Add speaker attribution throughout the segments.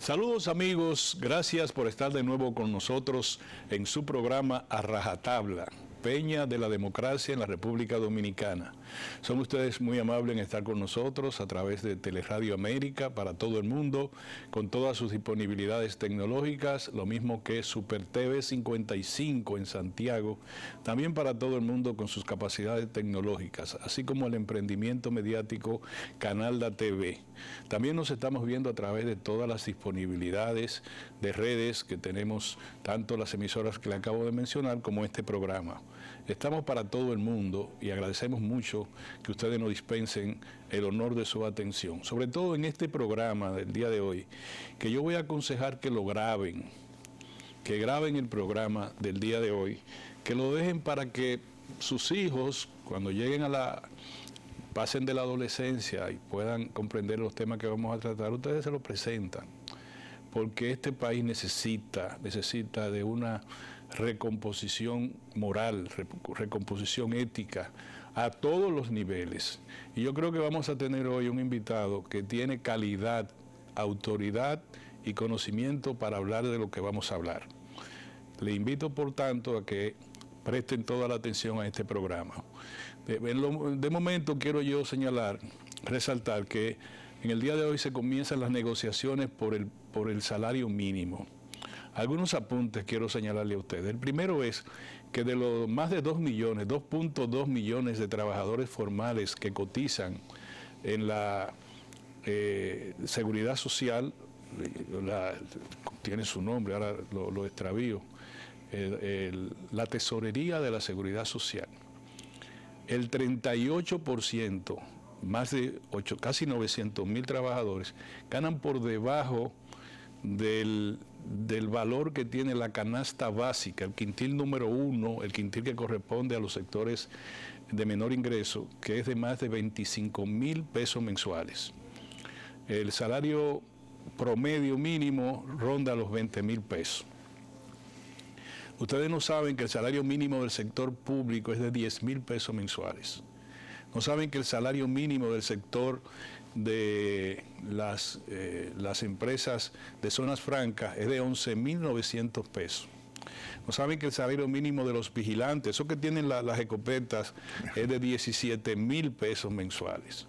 Speaker 1: Saludos amigos, gracias por estar de nuevo con nosotros en su programa A Rajatabla, Peña de la Democracia en la República Dominicana. Son ustedes muy amables en estar con nosotros a través de Teleradio América para todo el mundo, con todas sus disponibilidades tecnológicas, lo mismo que Super TV 55 en Santiago, también para todo el mundo con sus capacidades tecnológicas, así como el emprendimiento mediático Canalda TV. También nos estamos viendo a través de todas las disponibilidades de redes que tenemos, tanto las emisoras que le acabo de mencionar como este programa. Estamos para todo el mundo y agradecemos mucho que ustedes nos dispensen el honor de su atención, sobre todo en este programa del día de hoy, que yo voy a aconsejar que lo graben, que graben el programa del día de hoy, que lo dejen para que sus hijos, cuando lleguen pasen de la adolescencia y puedan comprender los temas que vamos a tratar, ustedes se los presentan, porque este país necesita de una recomposición moral, recomposición ética a todos los niveles. Y yo creo que vamos a tener hoy un invitado que tiene calidad, autoridad y conocimiento para hablar de lo que vamos a hablar. Le invito, por tanto, a que presten toda la atención a este programa. De momento quiero yo resaltar que en el día de hoy se comienzan las negociaciones por el salario mínimo. Algunos apuntes quiero señalarle a ustedes. El primero es que de los más de 2.2 millones de trabajadores formales que cotizan en la seguridad social, tiene su nombre, ahora lo extravío, la tesorería de la seguridad social. El 38%, más de casi 900.000 trabajadores, ganan por debajo del valor que tiene la canasta básica, el quintil número 1, el quintil que corresponde a los sectores de menor ingreso, que es de más de 25.000 pesos mensuales. El salario promedio mínimo ronda los 20.000 pesos. Ustedes no saben que el salario mínimo del sector público es de 10.000 pesos mensuales. No saben que el salario mínimo del sector de las empresas de zonas francas es de 11.900 pesos. No saben que el salario mínimo de los vigilantes, esos que tienen las escopetas, es de 17.000 pesos mensuales.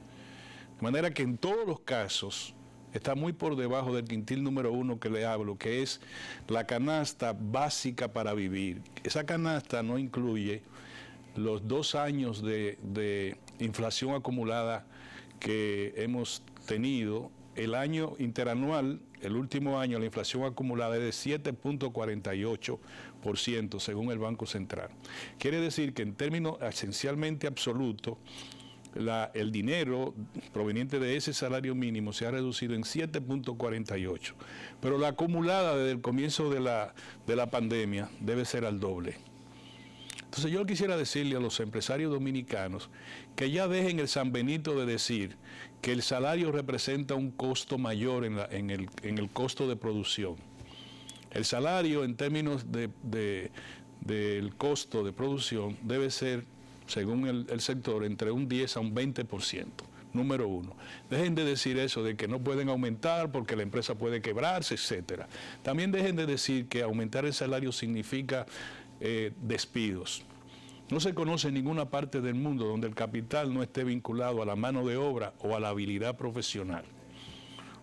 Speaker 1: De manera que en todos los casos está muy por debajo del quintil número 1 que le hablo, que es la canasta básica para vivir. Esa canasta no incluye los 2 años de inflación acumulada que hemos tenido. El año interanual, el último año, la inflación acumulada es de 7.48% según el Banco Central. Quiere decir que en términos esencialmente absolutos, el dinero proveniente de ese salario mínimo se ha reducido en 7.48, pero la acumulada desde el comienzo de la pandemia debe ser al doble. Entonces yo quisiera decirle a los empresarios dominicanos que ya dejen el San Benito de decir que el salario representa un costo mayor en el costo de producción. El salario en términos del costo de producción debe ser, según el sector, entre un 10 a un 20%, número 1. Dejen de decir eso de que no pueden aumentar porque la empresa puede quebrarse, etcétera. También dejen de decir que aumentar el salario significa despidos. No se conoce en ninguna parte del mundo donde el capital no esté vinculado a la mano de obra o a la habilidad profesional.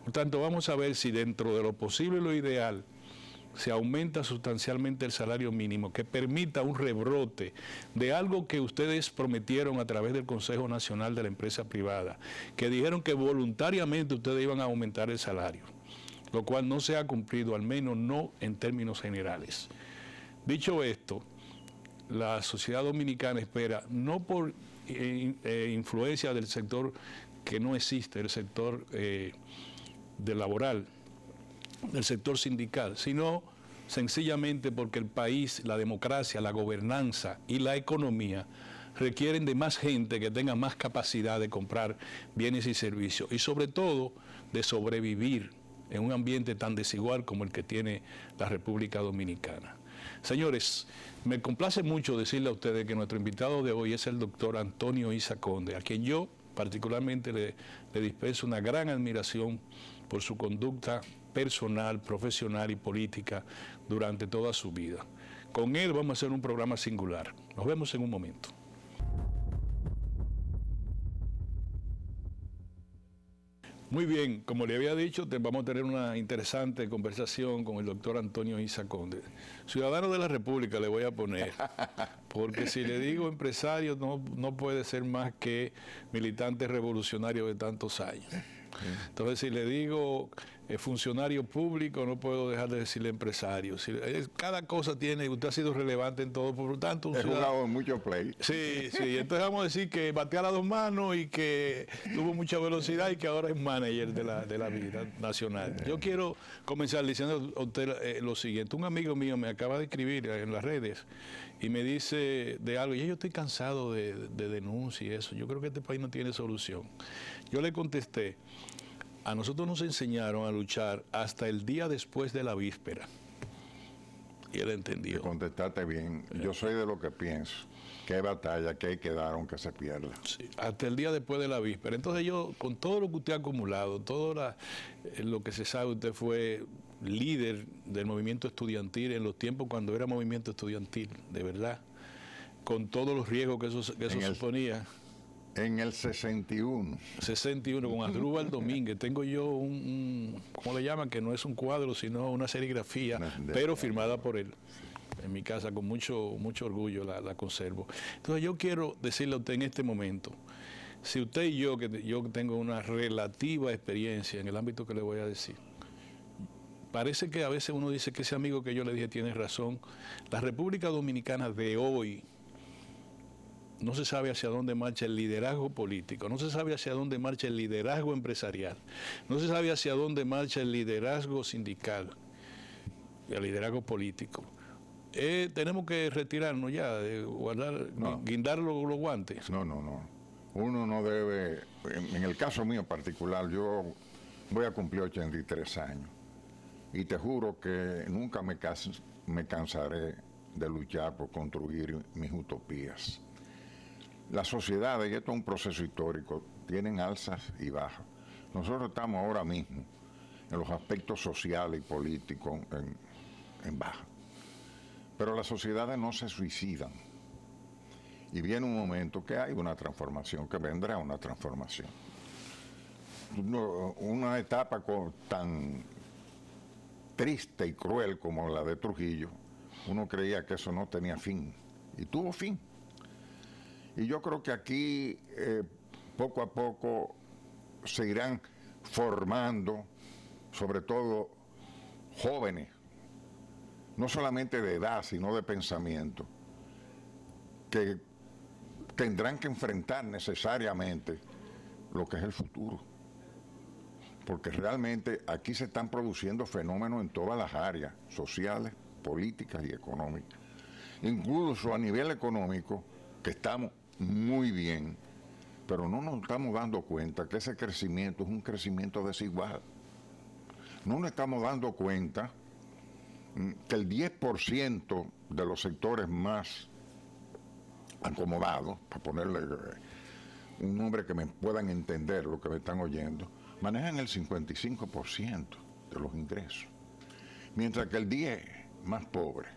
Speaker 1: Por tanto, vamos a ver si dentro de lo posible y lo ideal se aumenta sustancialmente el salario mínimo, que permita un rebrote de algo que ustedes prometieron a través del Consejo Nacional de la Empresa Privada, que dijeron que voluntariamente ustedes iban a aumentar el salario, lo cual no se ha cumplido, al menos no en términos generales. Dicho esto, la sociedad dominicana espera, no por influencia del sector que no existe, el sector del laboral, del sector sindical, sino sencillamente porque el país, la democracia, la gobernanza y la economía requieren de más gente que tenga más capacidad de comprar bienes y servicios y sobre todo de sobrevivir en un ambiente tan desigual como el que tiene la República Dominicana. Señores, me complace mucho decirle a ustedes que nuestro invitado de hoy es el doctor Antonio Isa Conde, a quien yo particularmente le dispenso una gran admiración por su conducta personal, profesional y política durante toda su vida. Con él vamos a hacer un programa singular. Nos vemos en un momento. Muy bien, como le había dicho, vamos a tener una interesante conversación con el doctor Antonio Isa Conde. Ciudadano de la República le voy a poner, porque si le digo empresario no puede ser más que militante revolucionario de tantos años. Entonces, si le digo funcionario público, no puedo dejar de decirle empresario. Cada cosa tiene, usted ha sido relevante en todo, por lo tanto...
Speaker 2: He jugado en muchos play.
Speaker 1: Sí, entonces vamos a decir que batea a las dos manos y que tuvo mucha velocidad y que ahora es manager de la vida nacional. Yo quiero comenzar diciendo a usted lo siguiente. Un amigo mío me acaba de escribir en las redes y me dice de algo, y yo estoy cansado de denuncias y eso, yo creo que este país no tiene solución. Yo le contesté, a nosotros nos enseñaron a luchar hasta el día después de la víspera. Y él entendió.
Speaker 2: Te contestaste bien. Yo soy de lo que pienso, que hay batalla, que hay que dar aunque se pierda.
Speaker 1: Sí, hasta el día después de la víspera. Entonces yo, con todo lo que usted ha acumulado, todo lo que se sabe, usted fue líder del movimiento estudiantil en los tiempos cuando era movimiento estudiantil, de verdad, con todos los riesgos que eso suponía.
Speaker 2: En el 61.
Speaker 1: 61, con Asdrúbal Domínguez. Tengo yo ¿cómo le llaman? Que no es un cuadro, sino una serigrafía, pero firmada por él. En mi casa, con mucho orgullo la conservo. Entonces yo quiero decirle a usted en este momento, si usted y yo, que yo tengo una relativa experiencia en el ámbito que le voy a decir, parece que a veces uno dice que ese amigo que yo le dije tiene razón. La República Dominicana de hoy, no se sabe hacia dónde marcha el liderazgo político, no se sabe hacia dónde marcha el liderazgo empresarial, no se sabe hacia dónde marcha el liderazgo sindical, el liderazgo político. Tenemos que retirarnos ya, de guindar los guantes.
Speaker 2: No. Uno no debe, en el caso mío particular, yo voy a cumplir 83 años y te juro que nunca me cansaré de luchar por construir mis utopías. Las sociedades, y esto es un proceso histórico, tienen alzas y bajas. Nosotros estamos ahora mismo en los aspectos sociales y políticos en baja. Pero las sociedades no se suicidan. Y viene un momento que hay una transformación, que vendrá una transformación. Una etapa tan triste y cruel como la de Trujillo, uno creía que eso no tenía fin. Y tuvo fin. Y yo creo que aquí, poco a poco, se irán formando, sobre todo jóvenes, no solamente de edad, sino de pensamiento, que tendrán que enfrentar necesariamente lo que es el futuro. Porque realmente aquí se están produciendo fenómenos en todas las áreas, sociales, políticas y económicas. Incluso a nivel económico, que estamos muy bien, pero no nos estamos dando cuenta que ese crecimiento es un crecimiento desigual. No nos estamos dando cuenta que el 10% de los sectores más acomodados, para ponerle un nombre que me puedan entender lo que me están oyendo, manejan el 55% de los ingresos, mientras que el 10% más pobre,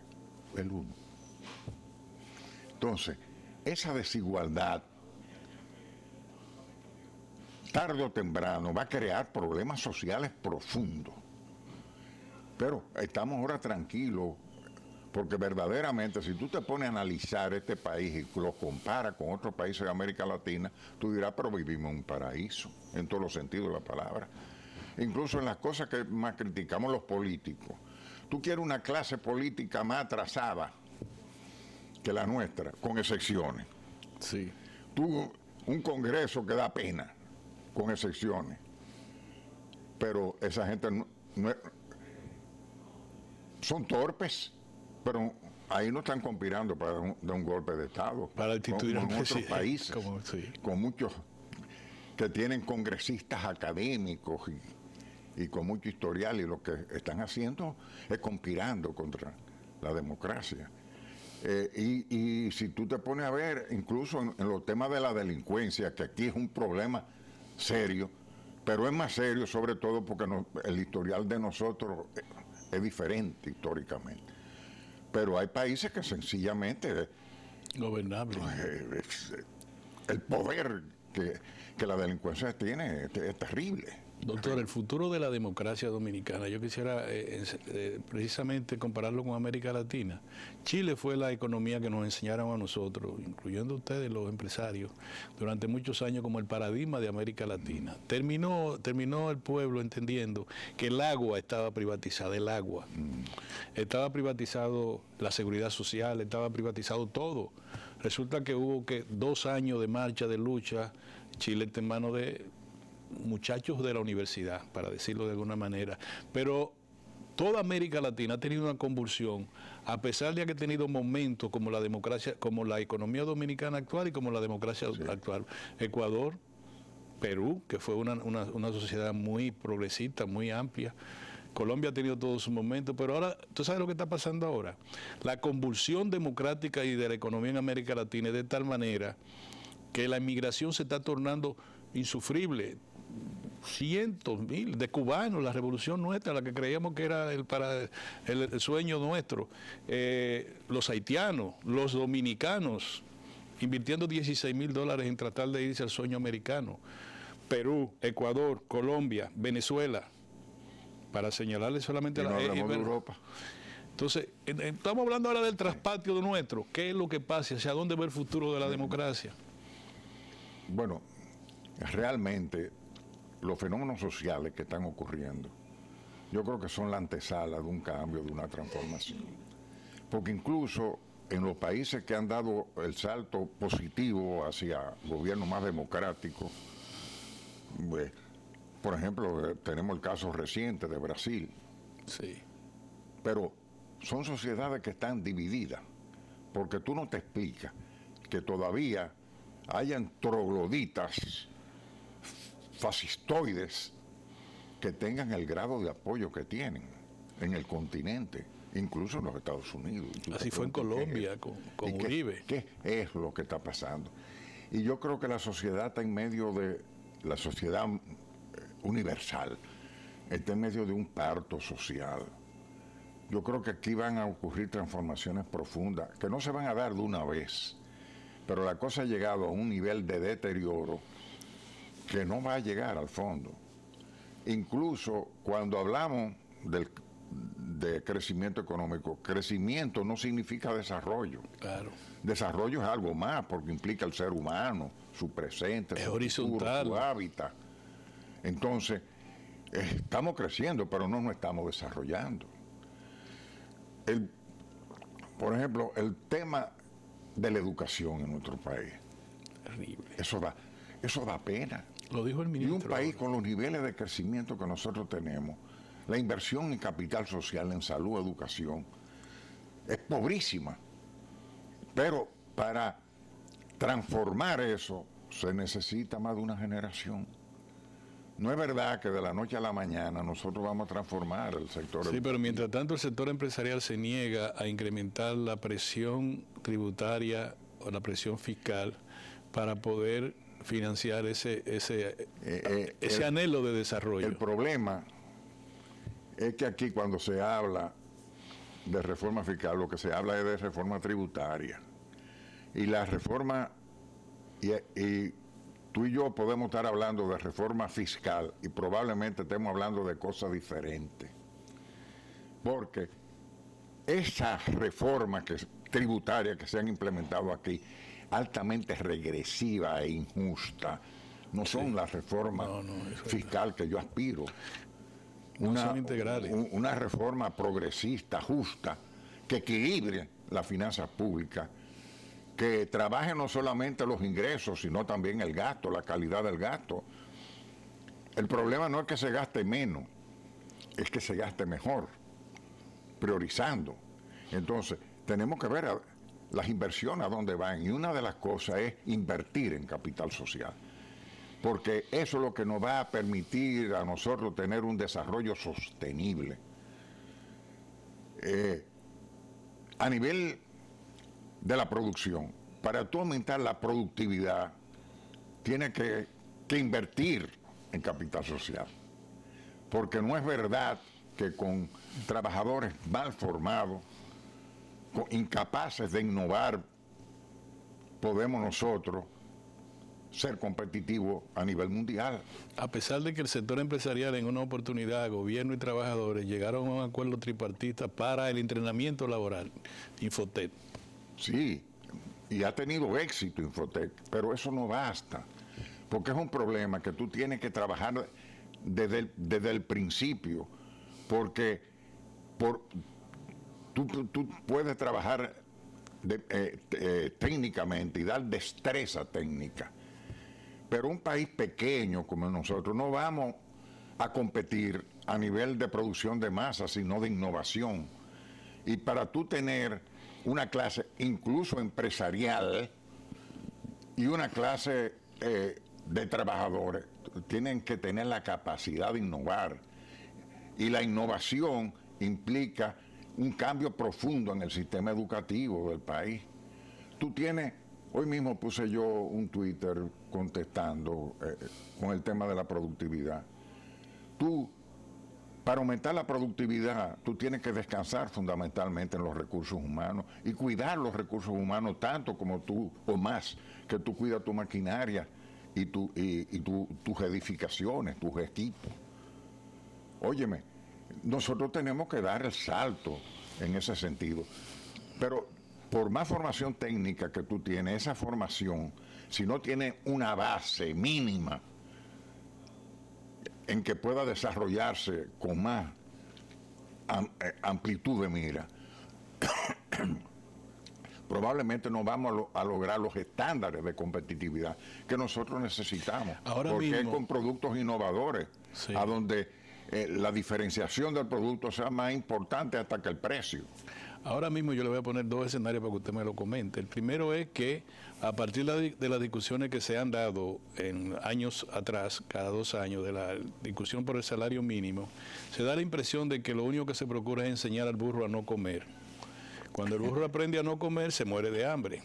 Speaker 2: el 1%. Entonces, esa desigualdad, tarde o temprano, va a crear problemas sociales profundos. Pero estamos ahora tranquilos, porque verdaderamente, si tú te pones a analizar este país y lo comparas con otros países de América Latina, tú dirás, pero vivimos en un paraíso, en todos los sentidos de la palabra. Incluso en las cosas que más criticamos los políticos. Tú quieres una clase política más atrasada que la nuestra, con excepciones.
Speaker 1: Sí.
Speaker 2: Tú, un Congreso que da pena, con excepciones. Pero esa gente son torpes, pero ahí no están conspirando para dar un golpe de Estado.
Speaker 1: Para instituir
Speaker 2: como en otros países,
Speaker 1: sí.
Speaker 2: con muchos que tienen congresistas académicos y con mucho historial, y lo que están haciendo es conspirando contra la democracia. Y si tú te pones a ver, incluso en los temas de la delincuencia, que aquí es un problema serio, pero es más serio sobre todo porque el historial de nosotros es diferente históricamente. Pero hay países que sencillamente...
Speaker 1: Gobernable.
Speaker 2: El poder que la delincuencia tiene es terrible.
Speaker 1: Doctor, el futuro de la democracia dominicana, yo quisiera precisamente compararlo con América Latina. Chile fue la economía que nos enseñaron a nosotros, incluyendo ustedes los empresarios, durante muchos años como el paradigma de América Latina. Terminó el pueblo entendiendo que el agua estaba privatizada, el agua. Estaba privatizado la seguridad social, estaba privatizado todo. Resulta que hubo 2 años de marcha, de lucha. Chile está en manos de muchachos de la universidad, para decirlo de alguna manera, pero toda América Latina ha tenido una convulsión, a pesar de que ha tenido momentos como la democracia, como la economía dominicana actual y como la democracia actual. Ecuador, Perú, que fue una sociedad muy progresista, muy amplia. Colombia ha tenido todos sus momentos, pero ahora, ¿tú sabes lo que está pasando ahora? La convulsión democrática y de la economía en América Latina es de tal manera que la inmigración se está tornando insufrible. Cientos, mil de cubanos, la revolución nuestra, la que creíamos que era el sueño nuestro, los haitianos, los dominicanos, invirtiendo $16,000 en tratar de irse al sueño americano, Perú, Ecuador, Colombia, Venezuela, para señalarle solamente
Speaker 2: a de Europa.
Speaker 1: Entonces, estamos hablando ahora del traspatio de nuestro. ¿Qué es lo que pasa? ¿Hacia dónde va el futuro de la democracia?
Speaker 2: Bueno, realmente los fenómenos sociales que están ocurriendo, yo creo que son la antesala de un cambio, de una transformación. Porque incluso en los países que han dado el salto positivo hacia gobiernos más democráticos, pues, por ejemplo, tenemos el caso reciente de Brasil.
Speaker 1: Sí.
Speaker 2: Pero son sociedades que están divididas, porque tú no te explicas que todavía hayan trogloditas fascistoides que tengan el grado de apoyo que tienen en el continente, incluso en los Estados Unidos.
Speaker 1: Así fue en Colombia con Uribe.
Speaker 2: ¿Qué es lo que está pasando? Y yo creo que la sociedad está en medio de, la sociedad universal, está en medio de un parto social. Yo creo que aquí van a ocurrir transformaciones profundas, que no se van a dar de una vez, pero la cosa ha llegado a un nivel de deterioro que no va a llegar al fondo. Incluso cuando hablamos de crecimiento económico, crecimiento no significa desarrollo.
Speaker 1: Claro.
Speaker 2: Desarrollo es algo más, porque implica el ser humano, su presente,
Speaker 1: es
Speaker 2: su
Speaker 1: horizontal,
Speaker 2: futuro, su hábitat. Entonces, estamos creciendo, pero no nos estamos desarrollando. Por ejemplo, el tema de la educación en nuestro país.
Speaker 1: Terrible.
Speaker 2: Eso da pena.
Speaker 1: Lo dijo el ministro.
Speaker 2: Y un país con los niveles de crecimiento que nosotros tenemos, la inversión en capital social, en salud, educación, es pobrísima. Pero para transformar eso se necesita más de una generación. No es verdad que de la noche a la mañana nosotros vamos a transformar el sector educativo.
Speaker 1: Pero mientras tanto el sector empresarial se niega a incrementar la presión tributaria o la presión fiscal para poder financiar ese anhelo de desarrollo.
Speaker 2: El problema es que aquí cuando se habla de reforma fiscal, lo que se habla es de reforma tributaria. Y la reforma, y tú y yo podemos estar hablando de reforma fiscal y probablemente estemos hablando de cosas diferentes. Porque esas reformas tributarias que se han implementado aquí, altamente regresivas e injustas, no son la reforma fiscal que yo aspiro.
Speaker 1: Son integrales.
Speaker 2: Una reforma progresista, justa, que equilibre las finanzas públicas, que trabaje no solamente los ingresos, sino también el gasto, la calidad del gasto. El problema no es que se gaste menos, es que se gaste mejor, priorizando. Entonces, tenemos que ver las inversiones a dónde van, y una de las cosas es invertir en capital social, porque eso es lo que nos va a permitir a nosotros tener un desarrollo sostenible. A nivel de la producción. Para tú aumentar la productividad, tienes que invertir en capital social. Porque no es verdad que con trabajadores mal formados, incapaces de innovar, podemos nosotros ser competitivos a nivel mundial.
Speaker 1: A pesar de que el sector empresarial en una oportunidad, gobierno y trabajadores llegaron a un acuerdo tripartita para el entrenamiento laboral, Infotec.
Speaker 2: Sí, y ha tenido éxito Infotec, pero eso no basta, porque es un problema que tú tienes que trabajar desde el principio, porque tú puedes trabajar técnicamente y dar destreza técnica, pero un país pequeño como nosotros no vamos a competir a nivel de producción de masa, sino de innovación. Y para tú tener una clase incluso empresarial y una clase de trabajadores, tienen que tener la capacidad de innovar. Y la innovación implica un cambio profundo en el sistema educativo del país. Tú tienes, hoy mismo puse yo un Twitter contestando con el tema de la productividad. Para aumentar la productividad, tú tienes que descansar fundamentalmente en los recursos humanos y cuidar los recursos humanos tanto como tú, o más, que tú cuidas tu maquinaria y tus edificaciones, tus equipos. Óyeme, nosotros tenemos que dar el salto en ese sentido. Pero por más formación técnica que tú tienes, esa formación, si no tiene una base mínima en que pueda desarrollarse con más amplitud de mira, probablemente no vamos a lograr los estándares de competitividad que nosotros necesitamos.
Speaker 1: Ahora
Speaker 2: porque
Speaker 1: mismo,
Speaker 2: es con productos innovadores, sí, a donde la diferenciación del producto sea más importante hasta que el precio.
Speaker 1: Ahora mismo yo le voy a poner dos escenarios para que usted me lo comente. El primero es que a partir de las discusiones que se han dado en años atrás, cada 2 años, de la discusión por el salario mínimo, se da la impresión de que lo único que se procura es enseñar al burro a no comer. Cuando el burro aprende a no comer, se muere de hambre.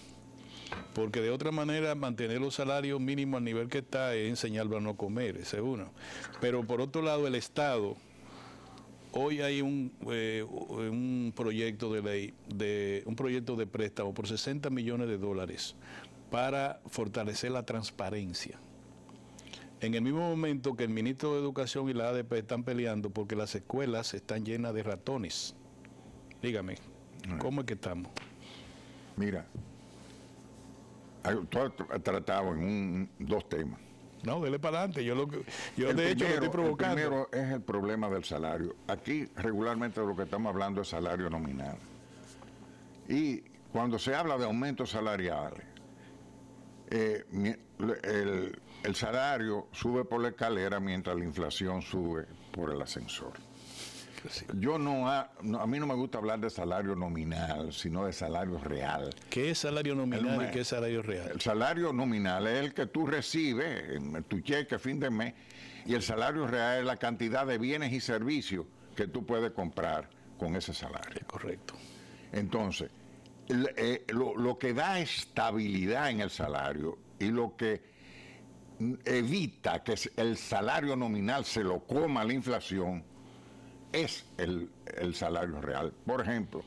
Speaker 1: Porque de otra manera, mantener los salarios mínimos al nivel que está es enseñarlo a no comer, ese es uno. Pero por otro lado, el Estado, hoy hay un proyecto de ley, un proyecto de préstamo por $60 millones para fortalecer la transparencia. En el mismo momento que el ministro de Educación y la ADP están peleando porque las escuelas están llenas de ratones. Dígame, ¿cómo es que estamos?
Speaker 2: Mira, tú has tratado en 2 temas.
Speaker 1: No, dele para adelante. Yo de hecho lo estoy provocando.
Speaker 2: El primero es el problema del salario. Aquí regularmente de lo que estamos hablando es salario nominal. Y cuando se habla de aumentos salariales, el salario sube por la escalera mientras la inflación sube por el ascensor. Sí. A mí no me gusta hablar de salario nominal, sino de salario real.
Speaker 1: ¿Qué es salario nominal y qué es salario real?
Speaker 2: El salario nominal es el que tú recibes en tu cheque a fin de mes, y el salario real es la cantidad de bienes y servicios que tú puedes comprar con ese salario.
Speaker 1: Correcto.
Speaker 2: Entonces, lo que da estabilidad en el salario y lo que evita que el salario nominal se lo coma la inflación es el salario real. Por ejemplo,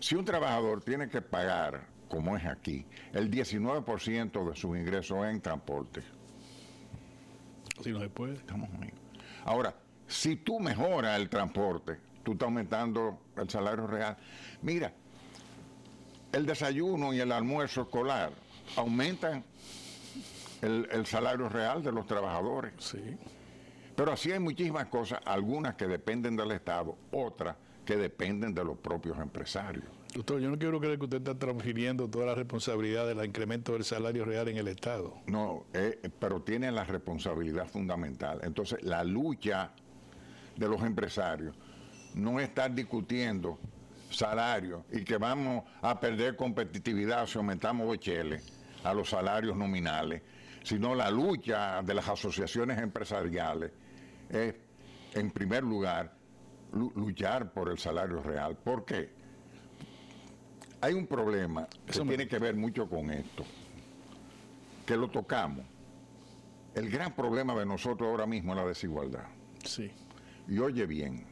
Speaker 2: si un trabajador tiene que pagar, como es aquí, el 19% de sus ingresos en transporte,
Speaker 1: si no se puede.
Speaker 2: Estamos ahí. Ahora, si tú mejoras el transporte, tú estás aumentando el salario real. Mira, el desayuno y el almuerzo escolar aumentan el salario real de los trabajadores.
Speaker 1: Sí.
Speaker 2: Pero así hay muchísimas cosas, algunas que dependen del Estado, otras que dependen de los propios empresarios.
Speaker 1: Doctor, yo no quiero creer que usted está transfiriendo toda la responsabilidad del incremento del salario real en el Estado.
Speaker 2: No, pero tiene la responsabilidad fundamental. Entonces, la lucha de los empresarios no es estar discutiendo salarios y que vamos a perder competitividad si aumentamos bocheles a los salarios nominales, sino la lucha de las asociaciones empresariales es, en primer lugar, luchar por el salario real. ¿Por qué? hay un problema que tiene que ver mucho con esto, que lo tocamos. El gran problema de nosotros ahora mismo es la desigualdad.
Speaker 1: Sí.
Speaker 2: Y oye bien,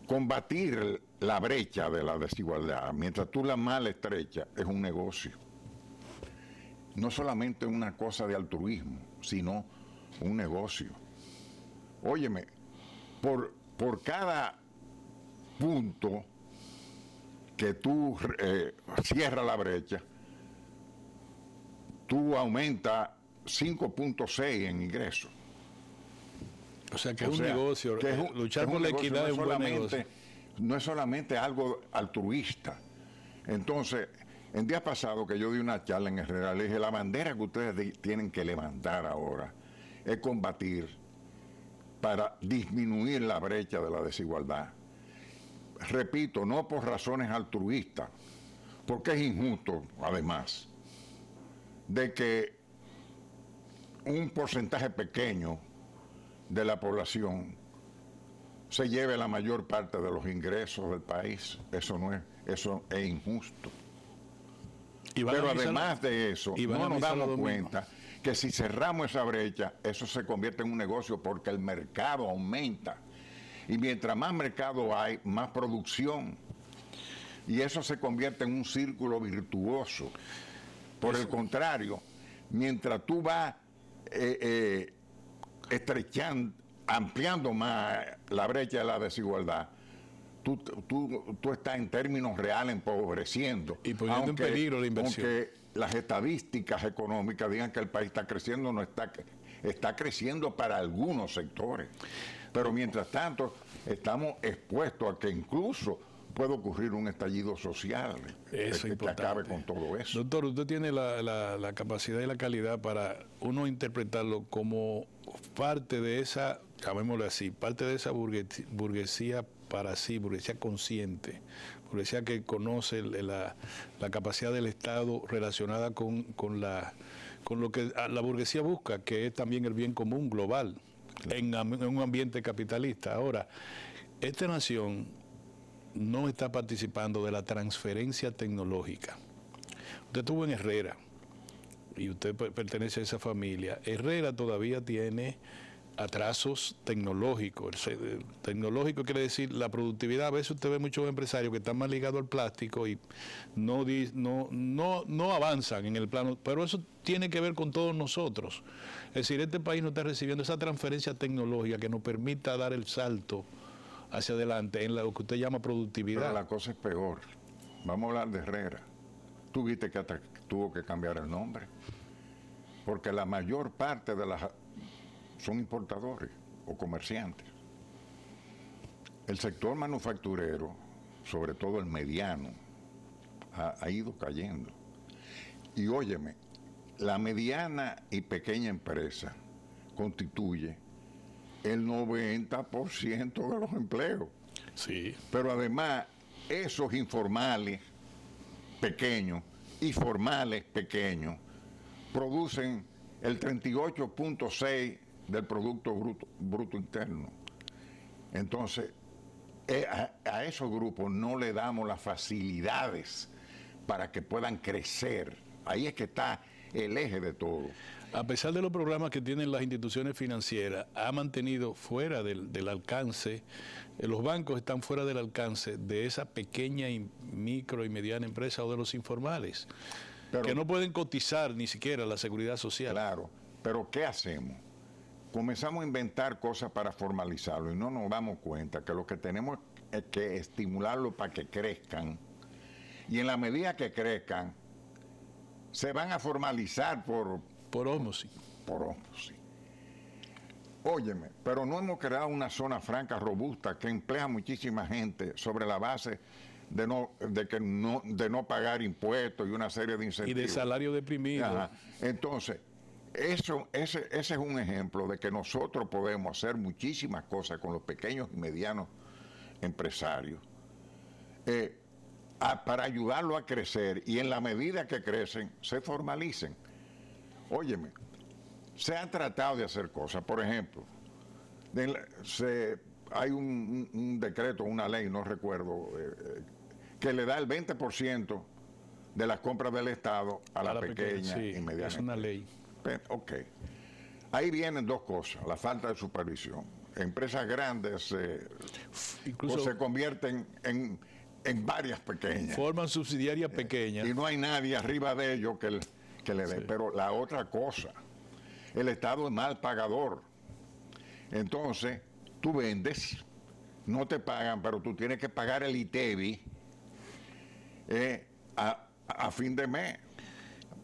Speaker 2: combatir la brecha de la desigualdad, mientras tú la mal estrechas, es un negocio. No solamente una cosa de altruismo, sino un negocio. Óyeme, por cada punto que tú cierras la brecha, tú aumentas 5.6 en ingresos.
Speaker 1: O sea que es un negocio, luchar por la equidad es un buen negocio.
Speaker 2: No es solamente algo altruista. Entonces, el día pasado que yo di una charla en Herrera, le dije, la bandera que ustedes tienen que levantar ahora es combatir para disminuir la brecha de la desigualdad. Repito, no por razones altruistas, porque es injusto, además, de que un porcentaje pequeño de la población se lleve la mayor parte de los ingresos del país. Eso es injusto. Pero además de eso, no nos damos cuenta que si cerramos esa brecha, eso se convierte en un negocio porque el mercado aumenta. Y mientras más mercado hay, más producción. Y eso se convierte en un círculo virtuoso. Por el contrario, mientras tú vas estrechando, ampliando más la brecha de la desigualdad, tú estás en términos reales empobreciendo.
Speaker 1: Y poniendo en peligro la inversión.
Speaker 2: Aunque las estadísticas económicas digan que el país está creciendo, no está creciendo para algunos sectores. Pero mientras tanto, estamos expuestos a que incluso puede ocurrir un estallido social que acabe con todo eso.
Speaker 1: Doctor, usted tiene la capacidad y la calidad para uno interpretarlo como parte de esa, llamémoslo así, parte de esa burguesía para sí, burguesía consciente, burguesía que conoce la capacidad del Estado relacionada con lo que la burguesía busca, que es también el bien común global, en un ambiente capitalista. Ahora, esta nación no está participando de la transferencia tecnológica. Usted estuvo en Herrera y usted pertenece a esa familia. Herrera todavía tiene atrasos tecnológicos. Tecnológico quiere decir la productividad. A veces usted ve muchos empresarios que están más ligados al plástico y no avanzan en el plano, pero eso tiene que ver con todos nosotros. Es decir, este país no está recibiendo esa transferencia tecnológica que nos permita dar el salto hacia adelante en lo que usted llama productividad.
Speaker 2: Pero la cosa es peor. Vamos a hablar de Herrera. Tú viste que hasta tuvo que cambiar el nombre, porque la mayor parte de las son importadores o comerciantes. El sector manufacturero, sobre todo el mediano, ha ido cayendo. Y óyeme, la mediana y pequeña empresa constituye el 90% de los empleos.
Speaker 1: Sí.
Speaker 2: Pero además, esos informales pequeños y formales pequeños producen el 38.6% del Producto Bruto Interno. Entonces, a esos grupos no le damos las facilidades para que puedan crecer. Ahí es que está el eje de todo.
Speaker 1: A pesar de los programas que tienen las instituciones financieras, ha mantenido fuera del alcance, los bancos están fuera del alcance de esa pequeña y micro y mediana empresa o de los informales, que no pueden cotizar ni siquiera la seguridad social.
Speaker 2: Claro, pero ¿qué hacemos? Comenzamos a inventar cosas para formalizarlo y no nos damos cuenta que lo que tenemos es que estimularlo para que crezcan, y en la medida que crezcan se van a formalizar por ósmosis. Óyeme, pero no hemos creado una zona franca robusta que emplea muchísima gente sobre la base de no pagar impuestos y una serie de incentivos.
Speaker 1: Y de salario deprimido.
Speaker 2: Ajá. Entonces, ese es un ejemplo de que nosotros podemos hacer muchísimas cosas con los pequeños y medianos empresarios para ayudarlo a crecer, y en la medida que crecen, se formalicen. Óyeme, se han tratado de hacer cosas. Por ejemplo, hay un decreto, una ley, no recuerdo que le da el 20% de las compras del Estado a la pequeña
Speaker 1: sí,
Speaker 2: y mediana.
Speaker 1: es una ley.
Speaker 2: Ok. Ahí vienen dos cosas, la falta de supervisión. Empresas grandes
Speaker 1: Incluso
Speaker 2: se convierten en varias pequeñas.
Speaker 1: Forman subsidiarias pequeñas.
Speaker 2: Y no hay nadie arriba de ellos que le dé.
Speaker 1: Sí.
Speaker 2: Pero la otra cosa, el Estado es mal pagador. Entonces, tú vendes, no te pagan, pero tú tienes que pagar el ITEVI a fin de mes.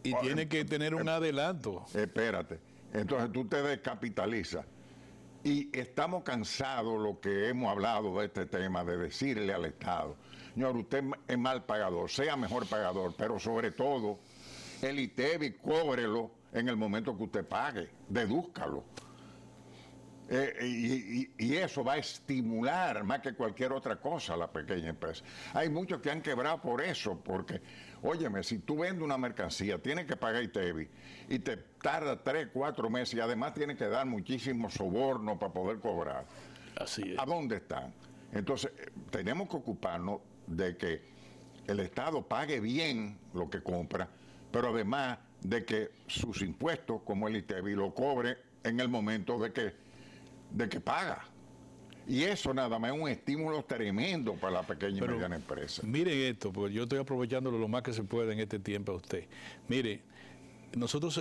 Speaker 1: Y tiene que tener un adelanto.
Speaker 2: Espérate. Entonces tú te descapitalizas. Y estamos cansados, lo que hemos hablado de este tema, de decirle al Estado, señor, usted es mal pagador, sea mejor pagador, pero sobre todo, el ITEVI, cóbrelo en el momento que usted pague, dedúzcalo. Y eso va a estimular más que cualquier otra cosa a la pequeña empresa. Hay muchos que han quebrado por eso, porque, óyeme, si tú vendes una mercancía, tienes que pagar ITEVI y te tarda 3, 4 meses y además tienes que dar muchísimos sobornos para poder cobrar.
Speaker 1: Así es.
Speaker 2: ¿A dónde están? Entonces, tenemos que ocuparnos de que el Estado pague bien lo que compra, pero además de que sus impuestos, como el ITEVI, lo cobre en el momento de que paga. Y eso nada más es un estímulo tremendo para la pequeña y mediana empresa.
Speaker 1: Miren esto, porque yo estoy aprovechándolo lo más que se puede en este tiempo a usted. Mire, nosotros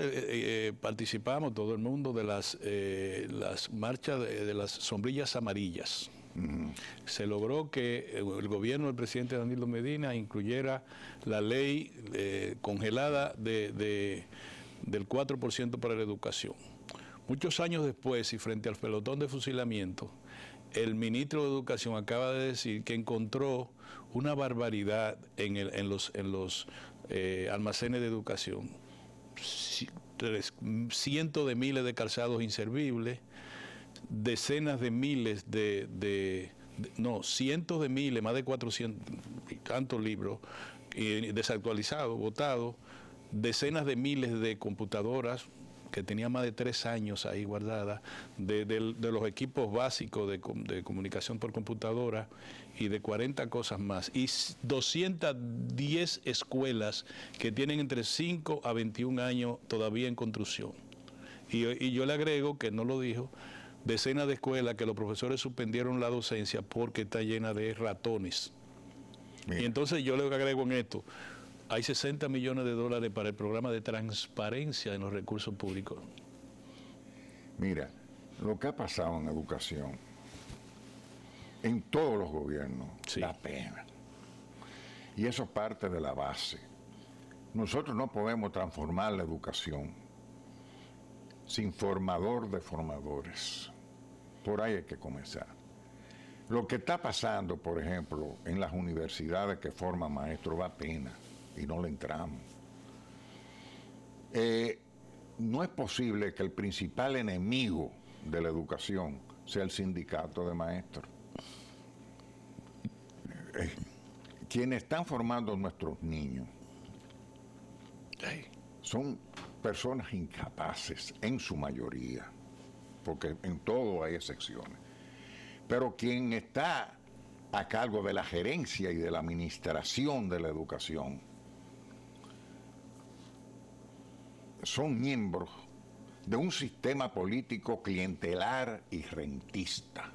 Speaker 1: participamos, todo el mundo, de las marchas de las sombrillas amarillas. Se logró que el gobierno del presidente Danilo Medina incluyera la ley congelada del 4% para la educación. Muchos años después y frente al pelotón de fusilamiento, el ministro de Educación acaba de decir que encontró una barbaridad en los almacenes de educación. Cientos de miles de calzados inservibles, decenas de miles cientos de miles, más de 400 y tantos libros desactualizados, botados, decenas de miles de computadoras que tenían más de 3 años ahí guardadas, de los equipos básicos de comunicación por computadora y de 40 cosas más. Y 210 escuelas que tienen entre 5 a 21 años todavía en construcción. Y yo le agrego, que no lo dijo, decenas de escuelas que los profesores suspendieron la docencia porque está llena de ratones. Mira. Y entonces yo le agrego en esto, hay 60 millones de dólares para el programa de transparencia en los recursos públicos.
Speaker 2: Mira, lo que ha pasado en educación, en todos los gobiernos,
Speaker 1: sí,
Speaker 2: da pena. Y eso parte de la base. Nosotros no podemos transformar la educación sin formador de formadores. Por ahí hay que comenzar. Lo que está pasando, por ejemplo, en las universidades que forman maestros, da pena. Y no le entramos. No es posible que el principal enemigo de la educación sea el sindicato de maestros. Quienes están formando nuestros niños son personas incapaces, en su mayoría, porque en todo hay excepciones. Pero quien está a cargo de la gerencia y de la administración de la educación son miembros de un sistema político clientelar y rentista,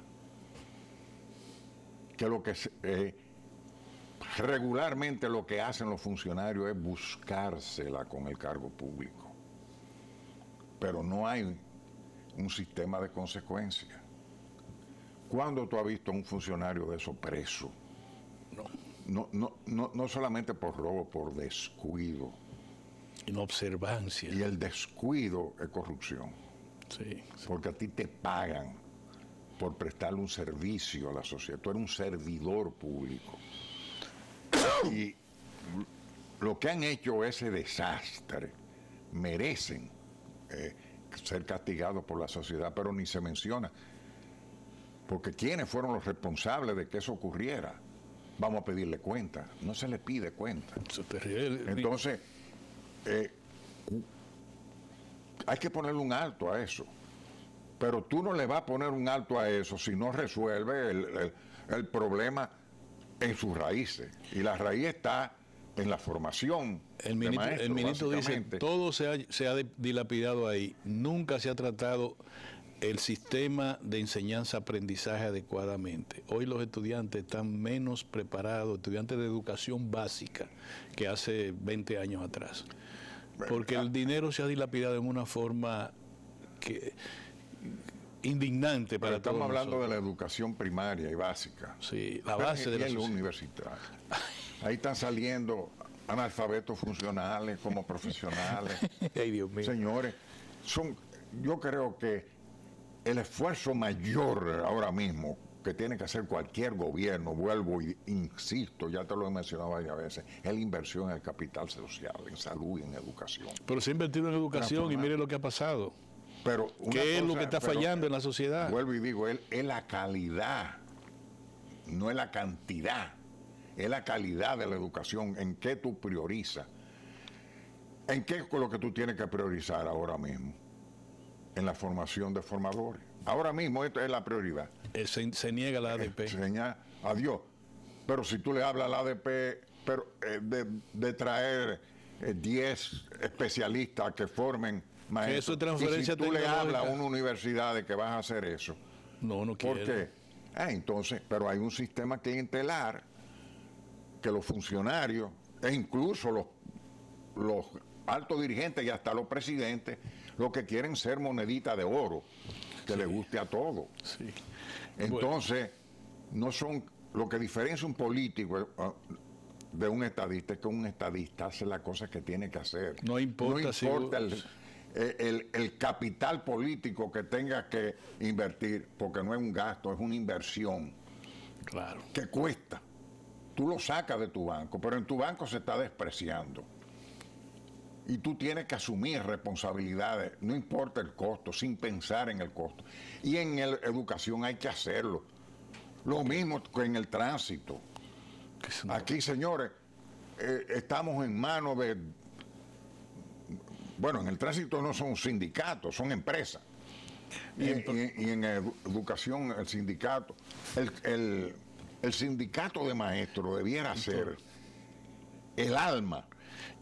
Speaker 2: que regularmente lo que hacen los funcionarios es buscársela con el cargo público, pero no hay un sistema de consecuencias. ¿Cuándo tú has visto a un funcionario de eso preso? No solamente por robo, por descuido.
Speaker 1: Inobservancia.
Speaker 2: Y el descuido es corrupción.
Speaker 1: Sí, sí.
Speaker 2: Porque a ti te pagan por prestarle un servicio a la sociedad. Tú eres un servidor público. Y lo que han hecho ese desastre merecen ser castigados por la sociedad, pero ni se menciona. Porque ¿quiénes fueron los responsables de que eso ocurriera? Vamos a pedirle cuenta. No se le pide cuenta. Entonces, hay que ponerle un alto a eso. Pero tú no le vas a poner un alto a eso si no resuelve el problema en sus raíces. Y la raíz está en la formación.
Speaker 1: El ministro dice, todo se ha dilapidado ahí. Nunca se ha tratado el sistema de enseñanza-aprendizaje adecuadamente. Hoy los estudiantes están menos preparados, estudiantes de educación básica, que hace 20 años atrás. Porque el dinero se ha dilapidado en una forma indignante para todos.
Speaker 2: Estamos hablando de la educación primaria y básica.
Speaker 1: Sí, la base de la
Speaker 2: sociedad. Universitaria. Ahí están saliendo analfabetos funcionales como profesionales.
Speaker 1: Ay, Dios mío.
Speaker 2: Señores, yo creo que el esfuerzo mayor ahora mismo que tiene que hacer cualquier gobierno, vuelvo y insisto, ya te lo he mencionado varias veces, es la inversión en el capital social, en salud y en educación.
Speaker 1: Pero se ha invertido en educación y mire lo que ha pasado.
Speaker 2: Pero
Speaker 1: ¿qué es lo que está fallando en la sociedad?
Speaker 2: Vuelvo y digo, es la calidad, no es la cantidad, es la calidad de la educación, en qué tú priorizas. ¿En qué es lo que tú tienes que priorizar ahora mismo? En la formación de formadores. Ahora mismo esto es la prioridad.
Speaker 1: Se niega la ADP.
Speaker 2: Adiós. Pero si tú le hablas a la ADP de traer 10 especialistas que formen maestros,
Speaker 1: eso es transferencia
Speaker 2: y si tú le hablas a una universidad de que vas a hacer eso,
Speaker 1: no quiere.
Speaker 2: ¿Por qué? Entonces, pero hay un sistema clientelar que los funcionarios e incluso los altos dirigentes y hasta los presidentes lo que quieren ser monedita de oro que le guste a todo.
Speaker 1: Sí.
Speaker 2: Entonces, no son lo que diferencia un político de un estadista es que un estadista hace las cosas que tiene que hacer.
Speaker 1: No importa
Speaker 2: el capital político que tenga que invertir, porque no es un gasto, es una inversión.
Speaker 1: Claro.
Speaker 2: Que cuesta. Tú lo sacas de tu banco, pero en tu banco se está despreciando. Y tú tienes que asumir responsabilidades, no importa el costo, sin pensar en el costo. Y en educación hay que hacerlo. Lo mismo que en el tránsito. Aquí, señores, estamos en manos de... Bueno, en el tránsito no son sindicatos, son empresas. Y en educación, el sindicato... El sindicato de maestros debiera ser el alma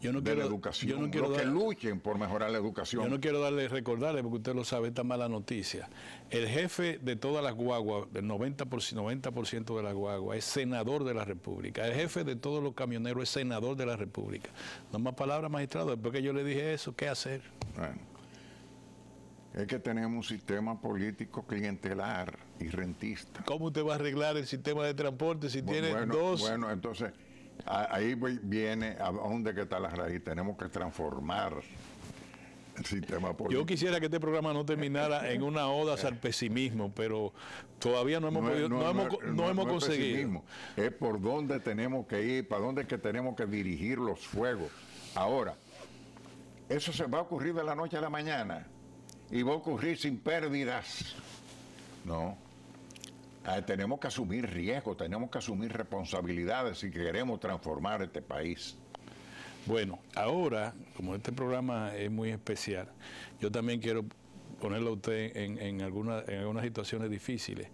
Speaker 2: de la educación, que luchen por mejorar la educación.
Speaker 1: Yo no quiero recordarle, porque usted lo sabe, esta mala noticia. El jefe de todas las guaguas, del 90% de las guaguas, es senador de la República. El jefe de todos los camioneros es senador de la República. No más palabras, magistrado. Después que yo le dije eso, ¿qué hacer?
Speaker 2: Bueno, es que tenemos un sistema político clientelar y rentista.
Speaker 1: ¿Cómo usted va a arreglar el sistema de transporte si tiene dos?
Speaker 2: Bueno, entonces... Ahí viene a dónde que está la raíz. Tenemos que transformar el sistema político.
Speaker 1: Yo quisiera que este programa no terminara en una oda al pesimismo, pero todavía no hemos conseguido.
Speaker 2: Es por dónde tenemos que ir, para dónde es que tenemos que dirigir los fuegos. Ahora, eso se va a ocurrir de la noche a la mañana y va a ocurrir sin pérdidas. No. Tenemos que asumir riesgos, tenemos que asumir responsabilidades si queremos transformar este país.
Speaker 1: Bueno, ahora, como este programa es muy especial, yo también quiero ponerlo a usted en algunas situaciones difíciles.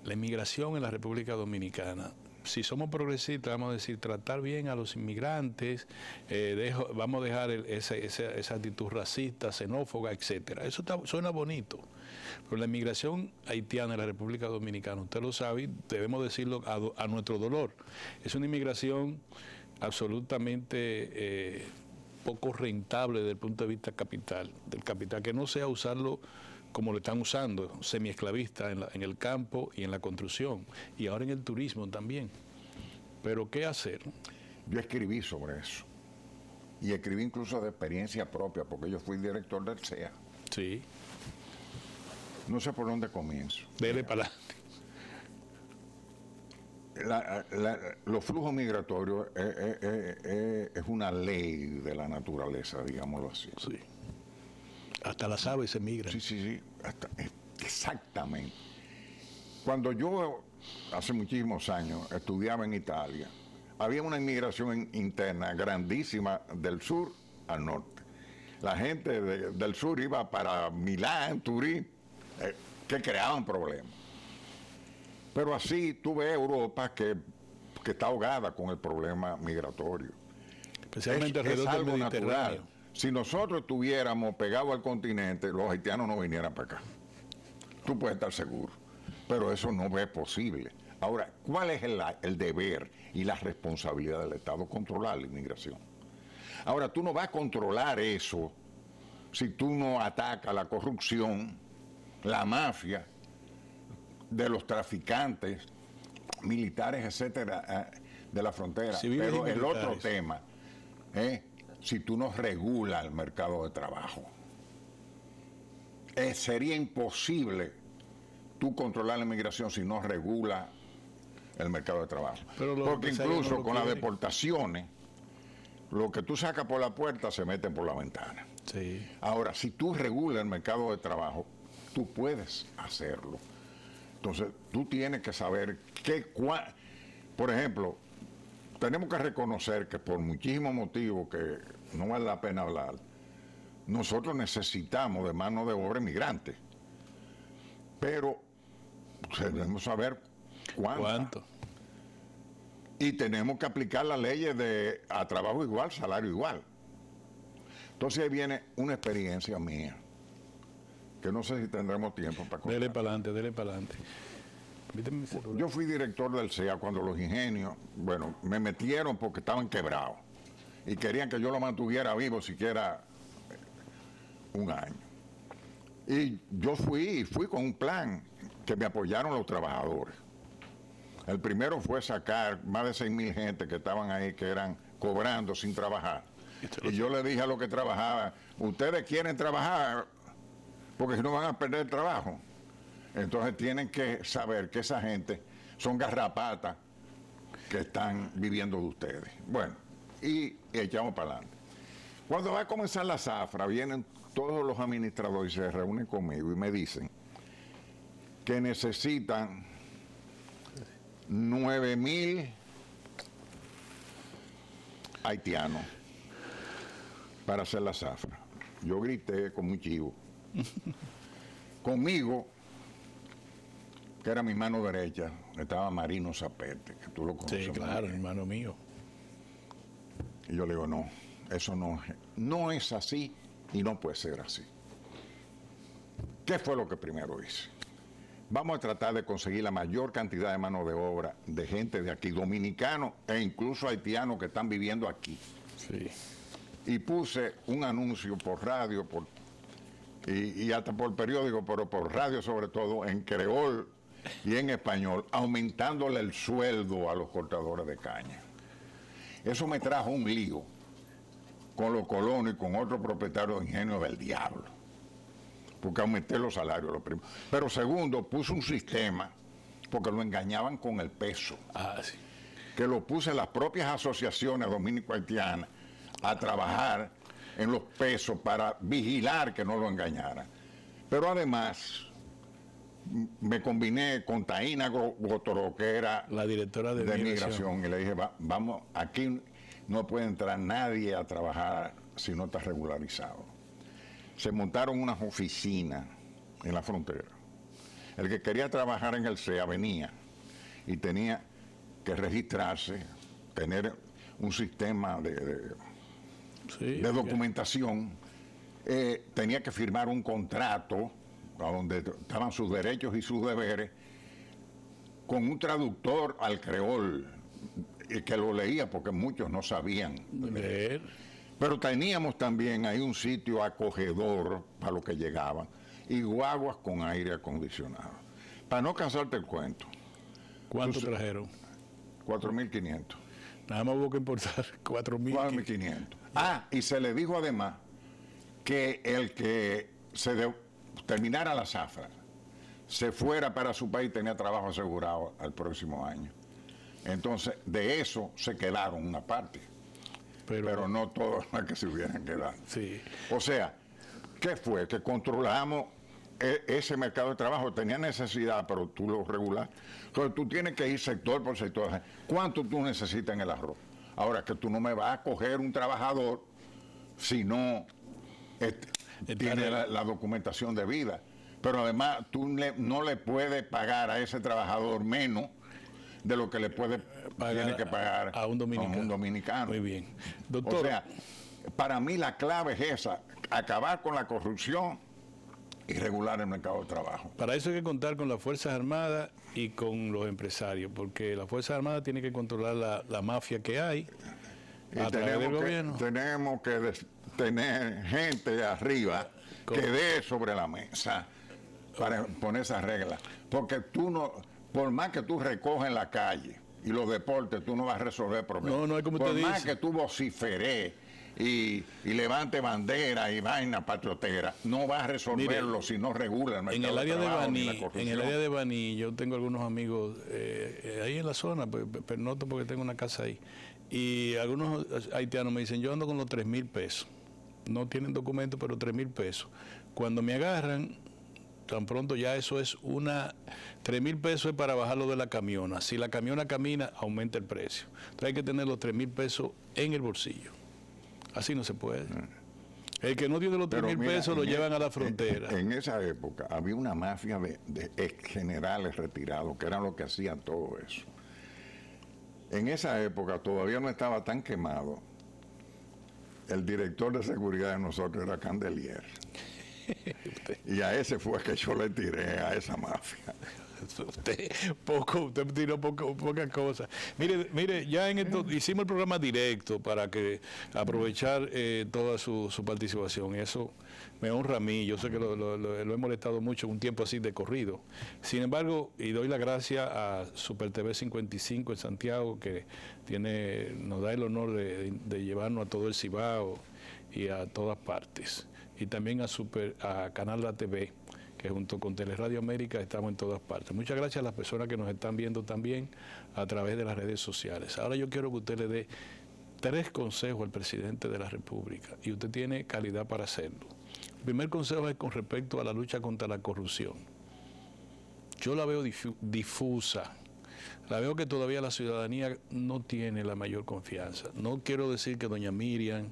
Speaker 1: La inmigración en la República Dominicana. Si somos progresistas, vamos a decir, tratar bien a los inmigrantes, vamos a dejar esa actitud racista, xenófoba, etcétera. Eso suena bonito. Pero la inmigración haitiana en la República Dominicana, usted lo sabe, debemos decirlo a nuestro dolor. Es una inmigración absolutamente poco rentable desde el punto de vista del capital, que no sea usarlo como lo están usando, semiesclavista en el campo y en la construcción, y ahora en el turismo también. Pero ¿qué hacer?
Speaker 2: Yo escribí sobre eso, y escribí incluso de experiencia propia, porque yo fui director del CEA.
Speaker 1: Sí.
Speaker 2: No sé por dónde comienzo.
Speaker 1: Dele para
Speaker 2: adelante. Los flujos migratorios es una ley de la naturaleza, digámoslo así.
Speaker 1: Sí. Hasta las aves se migran.
Speaker 2: Sí. Exactamente. Cuando yo, hace muchísimos años, estudiaba en Italia, había una inmigración interna grandísima del sur al norte. La gente del sur iba para Milán, Turín, que creaban problemas. Pero así tuve Europa que que está ahogada con el problema migratorio.
Speaker 1: Especialmente
Speaker 2: es
Speaker 1: alrededor del
Speaker 2: algo
Speaker 1: Mediterráneo.
Speaker 2: natural. Si nosotros estuviéramos pegados al continente, los haitianos no vinieran para acá. Tú puedes estar seguro. Pero eso no es posible. Ahora, ¿cuál es el deber y la responsabilidad del Estado? Controlar la inmigración. Ahora, tú no vas a controlar eso si tú no atacas la corrupción, la mafia de los traficantes, militares, etcétera, de la frontera.
Speaker 1: Civiles
Speaker 2: pero
Speaker 1: y
Speaker 2: el otro
Speaker 1: militares.
Speaker 2: tema, si tú no regulas el mercado de trabajo, sería imposible tú controlar la inmigración si no regula el mercado de trabajo. Porque incluso con las deportaciones, lo que tú sacas por la puerta se meten por la ventana.
Speaker 1: Sí.
Speaker 2: Ahora, si tú regulas el mercado de trabajo, tú puedes hacerlo. Entonces, tú tienes que saber por ejemplo, tenemos que reconocer que por muchísimos motivos que no vale la pena hablar, nosotros necesitamos de mano de obra inmigrante. Pero debemos saber cuánto. Y tenemos que aplicar las leyes de a trabajo igual, salario igual. Entonces ahí viene una experiencia mía, que no sé si tendremos tiempo para contar.
Speaker 1: Dele para adelante, dele para adelante.
Speaker 2: Yo fui director del CEA cuando los ingenios, bueno, me metieron porque estaban quebrados y querían que yo lo mantuviera vivo siquiera un año. Y yo fui con un plan que me apoyaron los trabajadores. El primero fue sacar más de 6,000 gente que estaban ahí, que eran cobrando sin trabajar. Y yo le dije a los que trabajaban, ustedes quieren trabajar porque si no van a perder el trabajo. Entonces tienen que saber que esa gente son garrapatas que están viviendo de ustedes. Bueno, y echamos para adelante. Cuando va a comenzar la zafra, vienen todos los administradores y se reúnen conmigo y me dicen que necesitan 9,000 haitianos para hacer la zafra. Yo grité como un chivo. Conmigo, que era mi mano derecha, estaba Marino Zapete, que tú lo conoces.
Speaker 1: Sí, claro, hermano mío.
Speaker 2: Y yo le digo, no, eso no es así y no puede ser así. ¿Qué fue lo que primero hice? Vamos a tratar de conseguir la mayor cantidad de mano de obra de gente de aquí, dominicanos e incluso haitianos que están viviendo aquí.
Speaker 1: Sí.
Speaker 2: Y puse un anuncio por radio y hasta por periódico, pero por radio sobre todo, en creol y en español, aumentándole el sueldo a los cortadores de caña. Eso me trajo un lío con los colonos y con otros propietarios de ingenios del diablo, porque aumenté los salarios, lo primero. Pero segundo, puse un sistema, porque lo engañaban con el peso,
Speaker 1: Sí.
Speaker 2: que lo puse las propias asociaciones dominico-haitianas a trabajar en los pesos para vigilar que no lo engañaran. Pero además me combiné con Taina Gotoró, que era
Speaker 1: la directora de
Speaker 2: migración, y le dije, vamos, aquí no puede entrar nadie a trabajar si no está regularizado. Se montaron unas oficinas en la frontera. El que quería trabajar en el CEA venía y tenía que registrarse, tener un sistema de documentación, tenía que firmar un contrato a donde estaban sus derechos y sus deberes, con un traductor al creol, que lo leía porque muchos no sabían leer. Pero teníamos también ahí un sitio acogedor para los que llegaban y guaguas con aire acondicionado. Para no cansarte el cuento.
Speaker 1: ¿Cuánto trajeron?
Speaker 2: 4,500.
Speaker 1: Nada más hubo que importar
Speaker 2: 4,500. Y se le dijo además que el que terminara la zafra, se fuera para su país, tenía trabajo asegurado al próximo año. Entonces, de eso se quedaron una parte, pero no todas las que se hubieran quedado.
Speaker 1: Sí.
Speaker 2: O sea, ¿qué fue? Que controlamos ese mercado de trabajo. Tenía necesidad, pero tú lo regulas. Entonces, tú tienes que ir sector por sector. ¿Cuánto tú necesitas en el arroz? Ahora, que tú no me vas a coger un trabajador si no tiene la documentación de vida. Pero además, tú no le puedes pagar a ese trabajador menos de lo que le tiene que pagar
Speaker 1: a un dominicano. Muy bien. Doctor,
Speaker 2: o sea, para mí la clave es esa, acabar con la corrupción y regular el mercado de trabajo.
Speaker 1: Para eso hay que contar con las Fuerzas Armadas y con los empresarios, porque las Fuerzas Armadas tienen que controlar la mafia que hay a través del gobierno.
Speaker 2: Tenemos que tener gente arriba que dé sobre la mesa para poner esas reglas. Porque tú no, por más que tú recoges en la calle y los deportes, tú no vas a resolver problemas.
Speaker 1: No es como
Speaker 2: por
Speaker 1: usted
Speaker 2: más
Speaker 1: dice.
Speaker 2: que tú vociferes y levante bandera y vaina patriotera, no vas a resolverlo si no regula el mercado
Speaker 1: en el área
Speaker 2: de trabajo,
Speaker 1: de Baní,
Speaker 2: ni la corrupción.
Speaker 1: en el área de Baní, yo tengo algunos amigos ahí en la zona, pero noto porque tengo una casa ahí, y algunos haitianos me dicen, yo ando con los 3,000 pesos, no tienen documentos, pero 3,000 pesos. Cuando me agarran, tan pronto ya eso es 3,000 pesos es para bajarlo de la camiona. Si la camiona camina, aumenta el precio. Entonces hay que tener los 3,000 pesos en el bolsillo. Así no se puede. El que no tiene los 3,000 pesos lo llevan a la frontera.
Speaker 2: En esa época había una mafia de ex generales retirados que eran los que hacían todo eso. En esa época todavía no estaba tan quemado. El director de seguridad de nosotros era Candelier. Y a ese fue que yo le tiré a esa mafia.
Speaker 1: Usted tiró pocas cosas. Mire, ya en esto hicimos el programa directo para que aprovechar toda su participación. Eso me honra a mí. Yo sé que lo he molestado mucho un tiempo así de corrido. Sin embargo, y doy las gracias a Super TV 55 en Santiago, que nos da el honor de llevarnos a todo el Cibao y a todas partes. Y también a Canal La TV, que junto con Teleradio América estamos en todas partes. Muchas gracias a las personas que nos están viendo también a través de las redes sociales. Ahora yo quiero que usted le dé 3 consejos al presidente de la República, y usted tiene calidad para hacerlo. El primer consejo es con respecto a la lucha contra la corrupción. Yo la veo difusa. La veo que todavía la ciudadanía no tiene la mayor confianza. No quiero decir que doña Miriam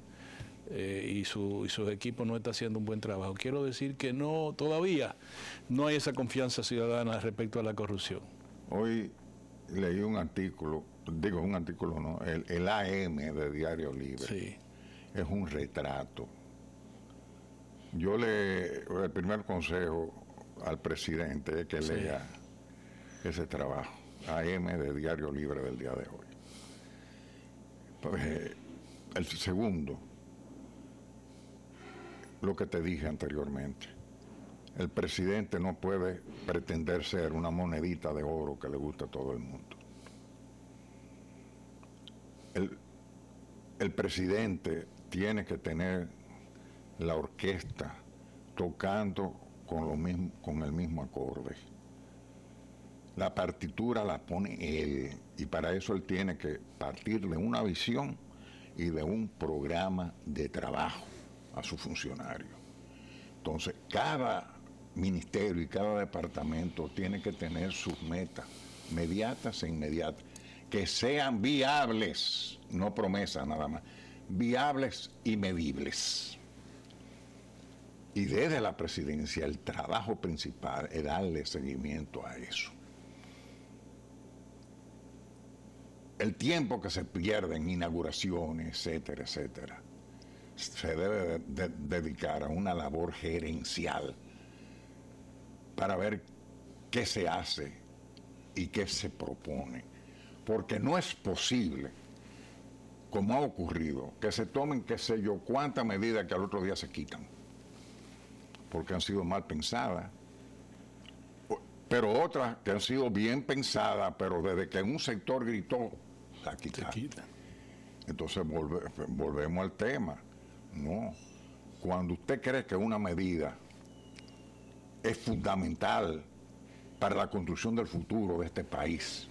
Speaker 1: y sus equipos no está haciendo un buen trabajo. Quiero decir que todavía no hay esa confianza ciudadana respecto a la corrupción.
Speaker 2: Hoy leí un artículo, el AM de Diario Libre.
Speaker 1: Sí.
Speaker 2: Es un retrato. El primer consejo al presidente es que lea ese trabajo, AM de Diario Libre del día de hoy. Pues, el segundo, lo que te dije anteriormente, el presidente no puede pretender ser una monedita de oro que le gusta a todo el mundo. El presidente tiene que tener la orquesta tocando con el mismo acorde. La partitura la pone él, y para eso él tiene que partir de una visión y de un programa de trabajo a su funcionario. Entonces, cada ministerio y cada departamento tiene que tener sus metas mediatas e inmediatas, que sean viables, no promesas nada más, viables y medibles. Y desde la presidencia el trabajo principal es darle seguimiento a eso. El tiempo que se pierde en inauguraciones, etcétera, etcétera, se debe dedicar a una labor gerencial para ver qué se hace y qué se propone. Porque no es posible, como ha ocurrido, que se tomen qué sé yo cuántas medidas que al otro día se quitan, porque han sido mal pensadas, pero otras que han sido bien pensadas, pero desde que un sector gritó, la quitaron. Entonces volvemos al tema. No, cuando usted cree que una medida es fundamental para la construcción del futuro de este país,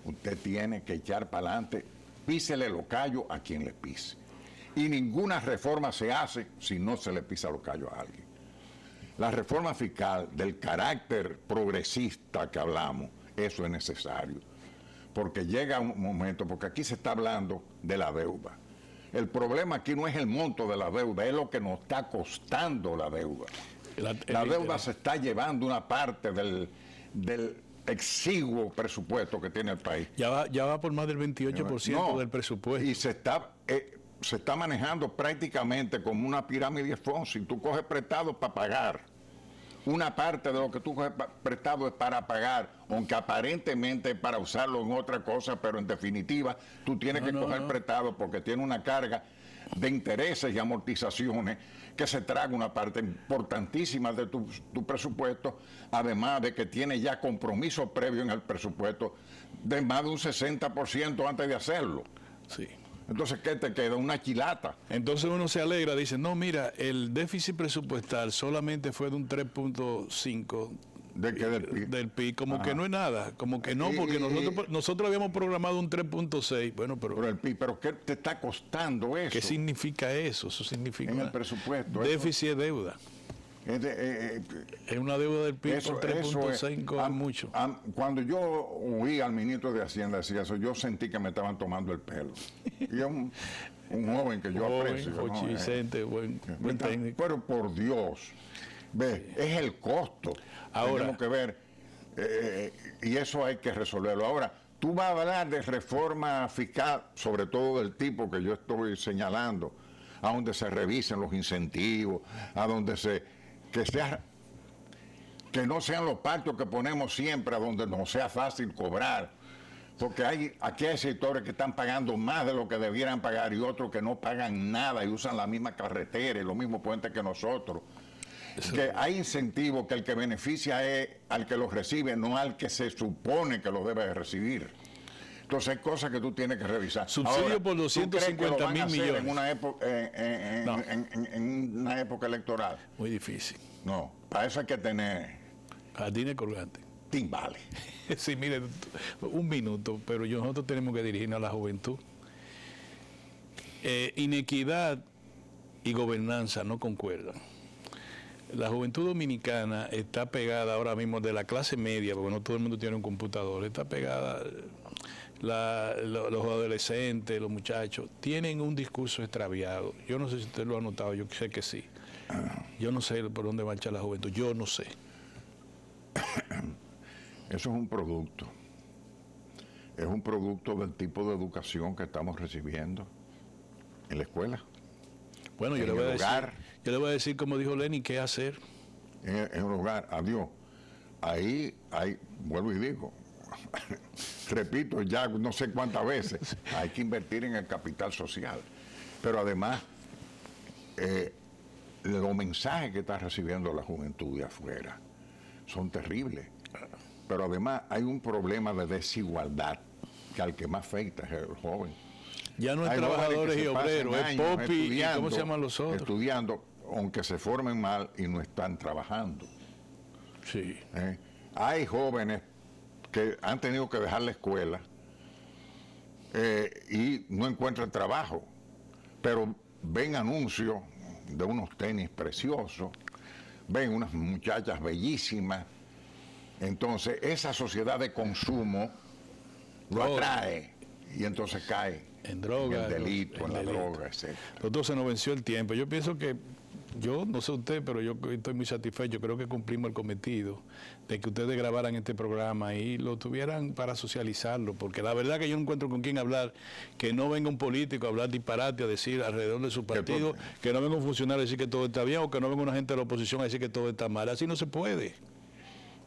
Speaker 2: usted tiene que echar para adelante, písele los callos a quien le pise. Y ninguna reforma se hace si no se le pisa los callos a alguien. La reforma fiscal del carácter progresista que hablamos, eso es necesario. Porque llega un momento, porque aquí se está hablando de la deuda. El problema aquí no es el monto de la deuda, es lo que nos está costando la deuda. La deuda se está llevando una parte del exiguo presupuesto que tiene el país.
Speaker 1: Ya va por más del 28% del presupuesto.
Speaker 2: Y se está manejando prácticamente como una pirámide Fonsi. Tú coges prestado para pagar. Una parte de lo que tú coges prestado es para pagar, aunque aparentemente es para usarlo en otra cosa, pero en definitiva tú tienes que coger prestado porque tiene una carga de intereses y amortizaciones que se traga una parte importantísima de tu presupuesto, además de que tiene ya compromiso previo en el presupuesto de más de un 60% antes de hacerlo.
Speaker 1: Sí.
Speaker 2: Entonces, ¿qué te queda? Una chilata.
Speaker 1: Entonces uno se alegra, dice, no, mira, el déficit presupuestal solamente fue de un 3.5 del PIB, como que no es nada, como que no, porque nosotros habíamos programado un 3.6, bueno, pero
Speaker 2: el PIB, pero ¿qué te está costando eso?
Speaker 1: ¿Qué significa eso? Eso significa
Speaker 2: en el presupuesto.
Speaker 1: Déficit es deuda. Es una deuda del PIB por 3.5 es mucho.
Speaker 2: Cuando yo oí al ministro de Hacienda decir eso, yo sentí que me estaban tomando el pelo. Y es un joven que yo aprecio.
Speaker 1: Buen técnico.
Speaker 2: Pero por Dios, ve, es el costo.
Speaker 1: Ahora,
Speaker 2: tenemos que ver, y eso hay que resolverlo. Ahora, tú vas a hablar de reforma fiscal, sobre todo del tipo que yo estoy señalando, a donde se revisen los incentivos, a donde que no sean los pactos que ponemos siempre, a donde no sea fácil cobrar, porque aquí hay sectores que están pagando más de lo que debieran pagar y otros que no pagan nada y usan la misma carretera y los mismos puentes que nosotros. Que hay incentivos que el que beneficia es al que los recibe, no al que se supone que los debe de recibir. Entonces hay cosas que tú tienes que revisar.
Speaker 1: Subsidio
Speaker 2: ahora,
Speaker 1: por 250.000 millones.
Speaker 2: En una época electoral.
Speaker 1: Muy difícil.
Speaker 2: No, para eso hay que tener
Speaker 1: jardines colgantes.
Speaker 2: Timbales.
Speaker 1: Sí, mire, un minuto, pero nosotros tenemos que dirigirnos a la juventud. Inequidad y gobernanza no concuerdan. La juventud dominicana está pegada ahora mismo de la clase media, porque no todo el mundo tiene un computador, está pegada, los adolescentes, los muchachos, tienen un discurso extraviado. Yo no sé si usted lo ha notado, yo sé que sí. Yo no sé por dónde marcha la juventud, yo no sé.
Speaker 2: Eso es un producto. Es un producto del tipo de educación que estamos recibiendo en la escuela.
Speaker 1: Bueno, yo le voy a decir, como dijo Lenin, qué hacer.
Speaker 2: En un hogar, adiós. Ahí, vuelvo y digo, repito ya no sé cuántas veces, hay que invertir en el capital social. Pero además, los mensajes que está recibiendo la juventud de afuera son terribles. Pero además hay un problema de desigualdad que al que más afecta es el joven.
Speaker 1: Ya no es trabajadores y obreros, es Popi y ¿cómo se llaman los otros?
Speaker 2: Estudiando, aunque se formen mal y no están trabajando.
Speaker 1: Sí.
Speaker 2: Hay jóvenes que han tenido que dejar la escuela y no encuentran trabajo, pero ven anuncios de unos tenis preciosos, ven unas muchachas bellísimas. Entonces, esa sociedad de consumo lo atrae y entonces cae
Speaker 1: en droga,
Speaker 2: en el delito, en la droga, etc.
Speaker 1: Doctor, se nos venció el tiempo. Yo pienso que, yo no sé usted, pero yo estoy muy satisfecho. Creo que cumplimos el cometido de que ustedes grabaran este programa y lo tuvieran para socializarlo, porque la verdad que yo no encuentro con quién hablar, que no venga un político a hablar disparate, a decir alrededor de su partido, que no venga un funcionario a decir que todo está bien, o que no venga una gente de la oposición a decir que todo está mal. Así no se puede.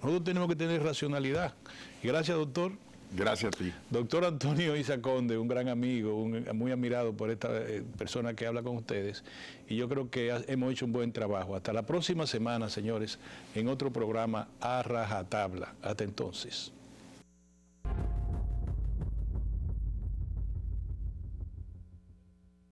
Speaker 1: Nosotros tenemos que tener racionalidad. Y gracias, doctor.
Speaker 2: Gracias a ti.
Speaker 1: Doctor Antonio Isa Conde, un gran amigo, muy admirado por esta persona que habla con ustedes. Y yo creo que hemos hecho un buen trabajo. Hasta la próxima semana, señores, en otro programa A Rajatabla. Hasta entonces.